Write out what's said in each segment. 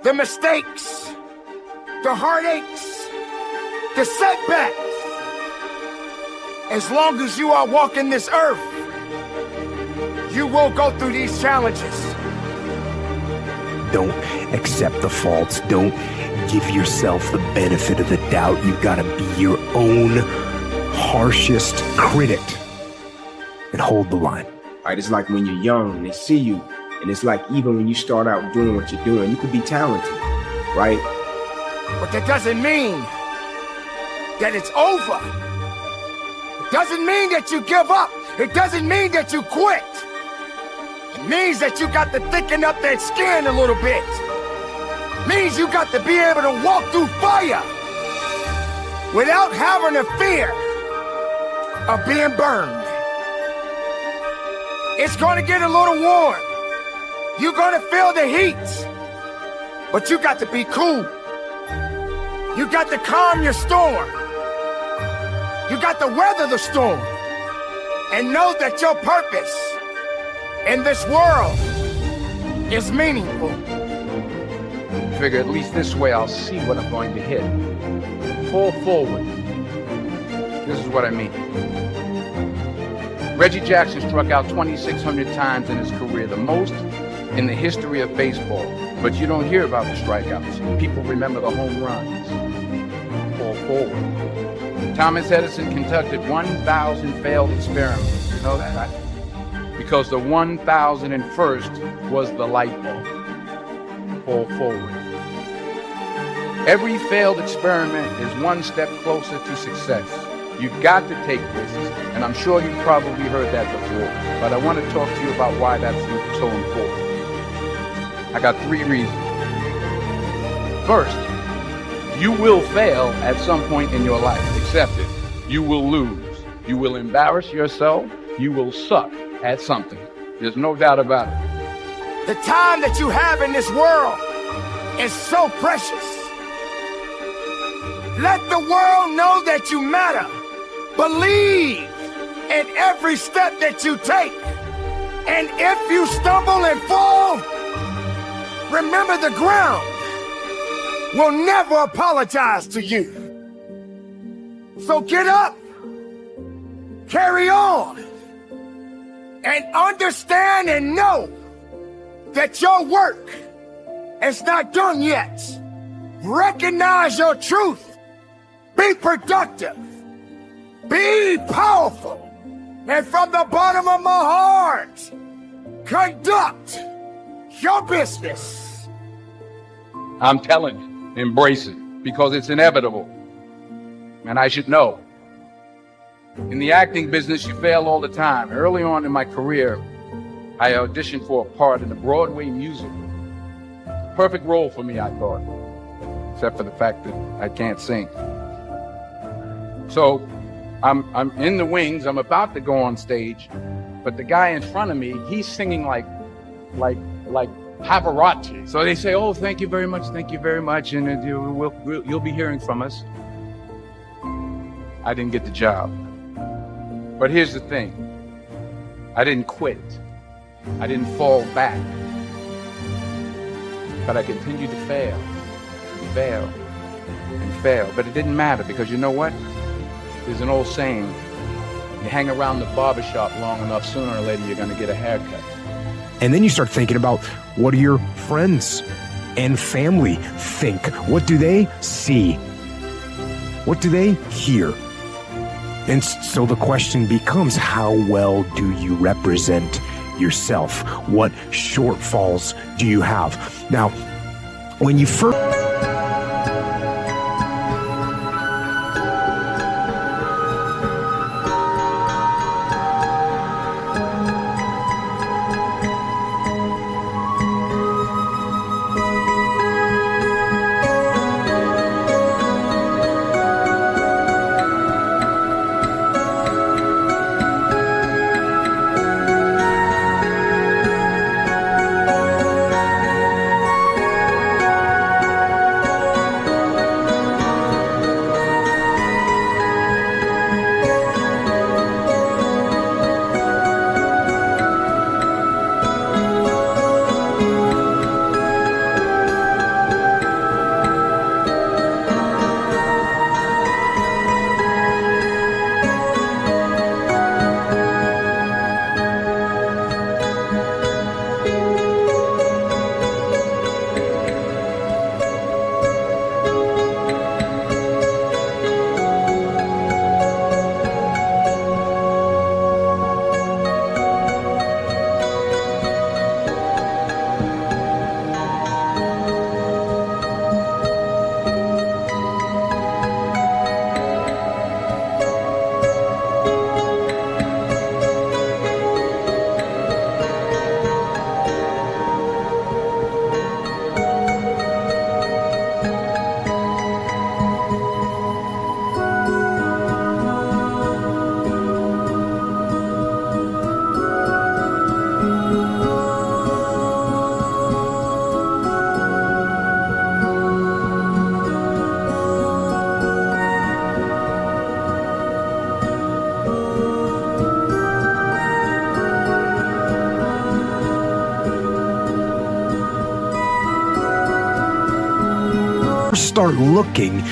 the mistakes, the heartaches, the setbacks. As long as you are walking this earth, you will go through these challenges. Don't accept the faults. Don't give yourself the benefit of the doubt. You've got to be your own harshest critic and hold the line. Right? It's like when you're young and they see you, and it's like even when you start out doing what you're doing, you could be talented, right? But that doesn't mean that it's over. It doesn't mean that you give up. It doesn't mean that you quit. It means that you got to thicken up that skin a little bit. It means you got to be able to walk through fire without having a fear of being burned. It's gonna get a little warm. You're gonna feel the heat. But you got to be cool. You got to calm your storm. You got to weather the storm. And know that your purpose in this world is meaningful. Figure at least this way I'll see what I'm going to hit. Fall forward. This is what I mean. Reggie Jackson struck out 2,600 times in his career, the most in the history of baseball. But you don't hear about the strikeouts. People remember the home runs. Fall forward. Thomas Edison conducted 1,000 failed experiments. You know that? Because the 1,001st was the light bulb. Fall forward. Every failed experiment is one step closer to success. You've got to take risks, and I'm sure you've probably heard that before, but I want to talk to you about why that's so important. I got 3 reasons. First, you will fail at some point in your life. Accept it. You will lose. You will embarrass yourself. You will suck at something. There's no doubt about it. The time that you have in this world is so precious. Let the world know that you matter. Believe in every step that you take. And if you stumble and fall, remember the ground will never apologize to you. So get up, carry on, and understand and know that your work is not done yet. Recognize your truth. Be productive. Be powerful. And from the bottom of my heart, conduct your business. I'm telling you, embrace it, because it's inevitable. And I should know. In the acting business, you fail all the time. Early on in my career, I auditioned for a part in a Broadway musical. Perfect role for me, I thought, except for the fact that I can't sing. So I'm in the wings. I'm about to go on stage, but the guy in front of me, he's singing like Pavarotti. So they say, "Oh, thank you very much, and you'll be hearing from us." I didn't get the job. But here's the thing. I didn't quit. I didn't fall back. But I continued to fail, and fail, and fail. But it didn't matter, because you know what? There's an old saying, you hang around the barbershop long enough, sooner or later you're going to get a haircut. And then you start thinking about, what do your friends and family think? What do they see? What do they hear? And so the question becomes, how well do you represent yourself? What shortfalls do you have? Now, when you first... first start looking,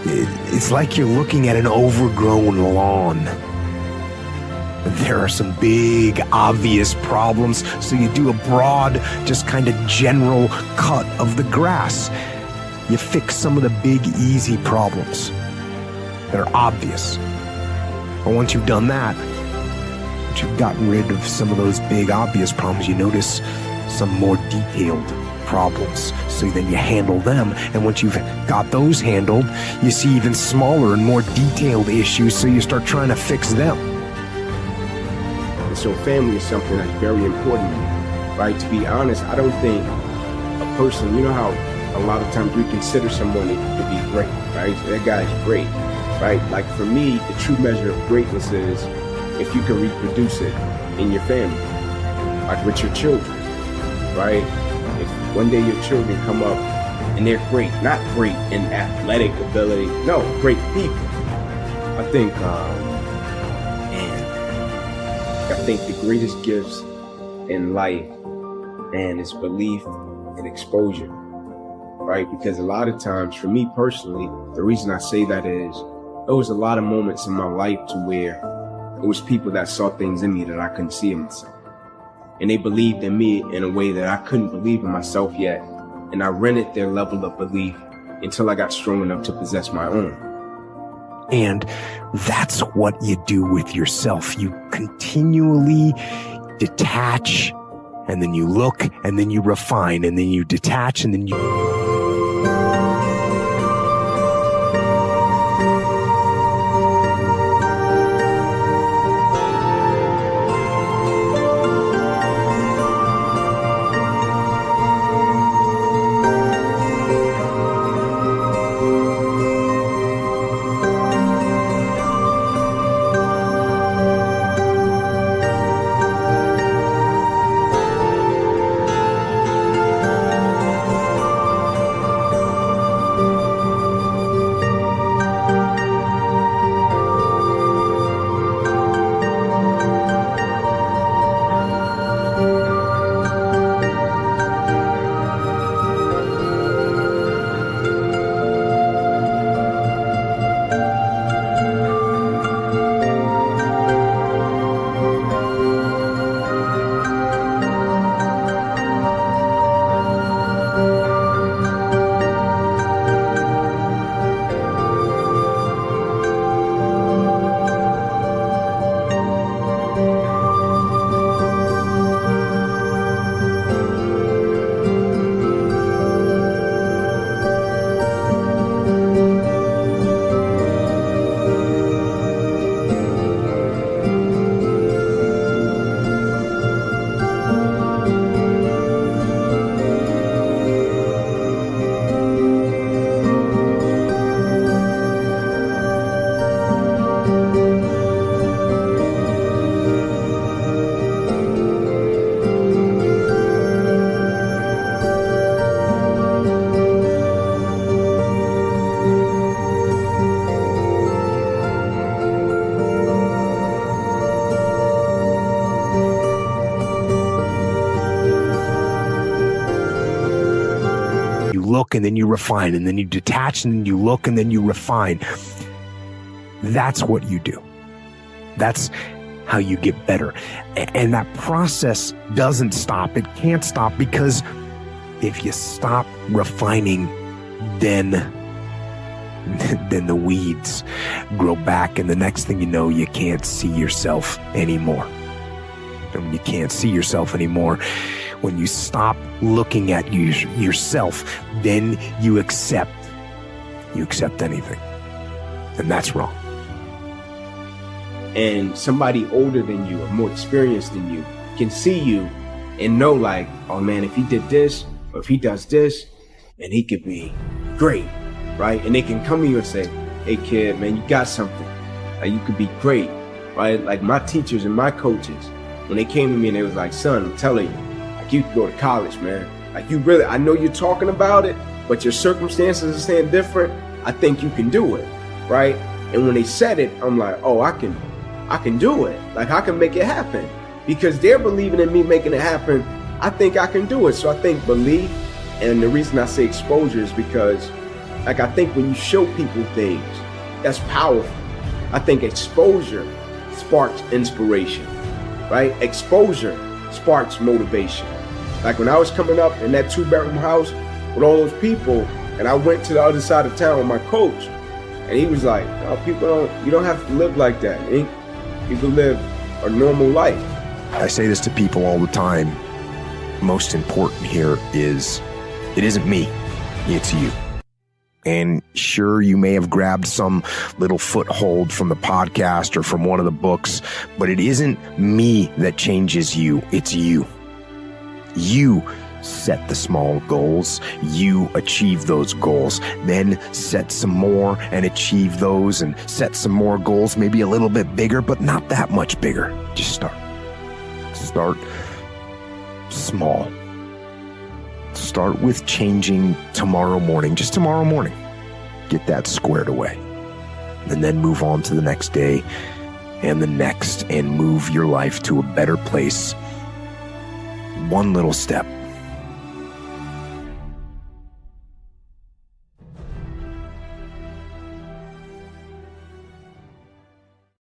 it's like you're looking at an overgrown lawn. There are some big, obvious problems, so you do a broad, just kind of general cut of the grass. You fix some of the big, easy problems that are obvious. But once you've done that, once you've gotten rid of some of those big, obvious problems, you notice some more detailed problems. So then you handle them, and once you've got those handled, you see even smaller and more detailed issues, so you start trying to fix them. And so family is something that's very important, right? To be honest, I don't think a person, you know how a lot of times we consider someone to be great, right? So that guy's great, right? Like for me, the true measure of greatness is if you can reproduce it in your family, like with your children, right? If one day your children come up and they're great, not great in athletic ability, no, great people. I think, I think the greatest gifts in life and is belief and exposure, right? Because a lot of times, for me personally, the reason I say that is there was a lot of moments in my life to where it was people that saw things in me that I couldn't see in myself. And they believed in me in a way that I couldn't believe in myself yet. And I rented their level of belief until I got strong enough to possess my own. And that's what you do with yourself. You continually detach, and then you look, and then you refine, and then you detach, and then you... look and then you refine, and then you detach and then you look and then you refine. That's what you do. That's how you get better. And that process doesn't stop. It can't stop, because if you stop refining, then the weeds grow back, and the next thing you know, you can't see yourself anymore. And when you can't see yourself anymore, when you stop looking at yourself, then you accept anything. And that's wrong. And somebody older than you or more experienced than you can see you and know, like, oh man, if he did this or if he does this, then he could be great, right? And they can come to you and say, hey kid, man, you got something. Like, you could be great, right? Like my teachers and my coaches, when they came to me and they was like, son, I'm telling you, like, you could go to college, man. Like, you really, I know you're talking about it, but your circumstances are saying different. I think you can do it, right? And when they said it, I'm like, oh, I can do it. Like, I can make it happen, because they're believing in me making it happen. I think I can do it. So I think belief And the reason I say exposure is because, like, I think when you show people things, that's powerful. I think exposure sparks inspiration, right? Exposure sparks motivation. Like when I was coming up in that 2-bedroom house with all those people, and I went to the other side of town with my coach, and he was like, "No, you don't have to live like that. You can live a normal life." I say this to people all the time. Most important here is, it isn't me, it's you. And sure, you may have grabbed some little foothold from the podcast or from one of the books, but it isn't me that changes you, it's you. You set the small goals, you achieve those goals, then set some more and achieve those, and set some more goals, maybe a little bit bigger, but not that much bigger. Just start. Start small. Start with changing tomorrow morning, just tomorrow morning. Get that squared away. And then move on to the next day and the next, and move your life to a better place. One little step